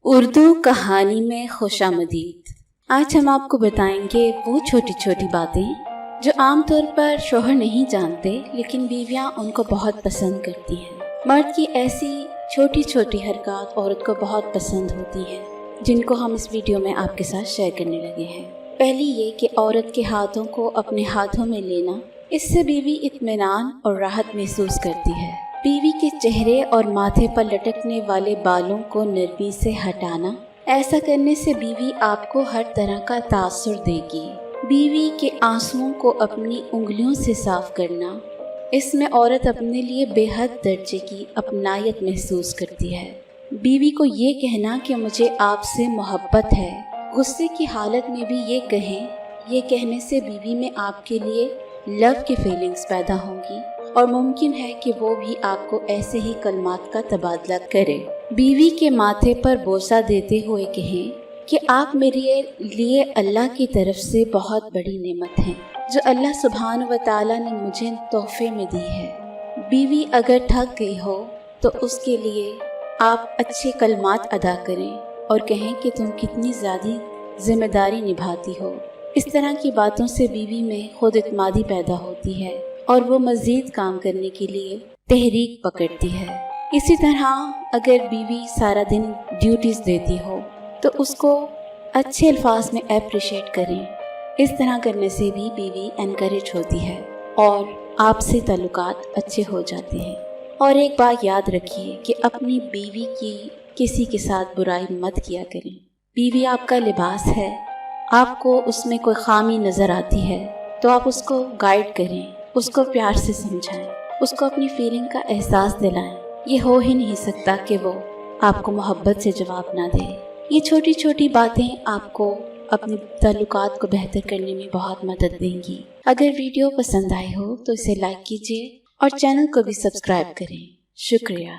اردو کہانی میں خوشامدید۔ آج ہم آپ کو بتائیں گے وہ چھوٹی چھوٹی باتیں جو عام طور پر شوہر نہیں جانتے لیکن بیویاں ان کو بہت پسند کرتی ہیں۔ مرد کی ایسی چھوٹی چھوٹی حرکات عورت کو بہت پسند ہوتی ہیں، جن کو ہم اس ویڈیو میں آپ کے ساتھ شیئر کرنے لگے ہیں۔ پہلی یہ کہ عورت کے ہاتھوں کو اپنے ہاتھوں میں لینا، اس سے بیوی اطمینان اور راحت محسوس کرتی ہے۔ بیوی کے چہرے اور ماتھے پر لٹکنے والے بالوں کو نرمی سے ہٹانا، ایسا کرنے سے بیوی آپ کو ہر طرح کا تاثر دے گی۔ بیوی کے آنسوؤں کو اپنی انگلیوں سے صاف کرنا، اس میں عورت اپنے لیے بے حد درجے کی اپنائیت محسوس کرتی ہے۔ بیوی کو یہ کہنا کہ مجھے آپ سے محبت ہے، غصے کی حالت میں بھی یہ کہیں، یہ کہنے سے بیوی میں آپ کے لیے لو کی فیلنگز پیدا ہوں گی اور ممکن ہے کہ وہ بھی آپ کو ایسے ہی کلمات کا تبادلہ کرے۔ بیوی کے ماتھے پر بوسہ دیتے ہوئے کہیں کہ آپ میرے لیے اللہ کی طرف سے بہت بڑی نعمت ہیں، جو اللہ سبحانہ و تعالیٰ نے مجھے تحفے میں دی ہے۔ بیوی اگر تھک گئی ہو تو اس کے لیے آپ اچھے کلمات ادا کریں اور کہیں کہ تم کتنی زیادہ ذمہ داری نبھاتی ہو۔ اس طرح کی باتوں سے بیوی میں خود اعتمادی پیدا ہوتی ہے اور وہ مزید کام کرنے کے لیے تحریک پکڑتی ہے۔ اسی طرح اگر بیوی سارا دن ڈیوٹیز دیتی ہو تو اس کو اچھے الفاظ میں اپریشیٹ کریں۔ اس طرح کرنے سے بھی بیوی انکریج ہوتی ہے اور آپ سے تعلقات اچھے ہو جاتے ہیں۔ اور ایک بات یاد رکھیے کہ اپنی بیوی کی کسی کے ساتھ برائی مت کیا کریں۔ بیوی آپ کا لباس ہے، آپ کو اس میں کوئی خامی نظر آتی ہے تو آپ اس کو گائیڈ کریں، اس کو پیار سے سمجھائیں، اس کو اپنی فیلنگ کا احساس دلائیں۔ یہ ہو ہی نہیں سکتا کہ وہ آپ کو محبت سے جواب نہ دے۔ یہ چھوٹی چھوٹی باتیں آپ کو اپنے تعلقات کو بہتر کرنے میں بہت مدد دیں گی۔ اگر ویڈیو پسند آئی ہو تو اسے لائک کیجیے اور چینل کو بھی سبسکرائب کریں۔ شکریہ۔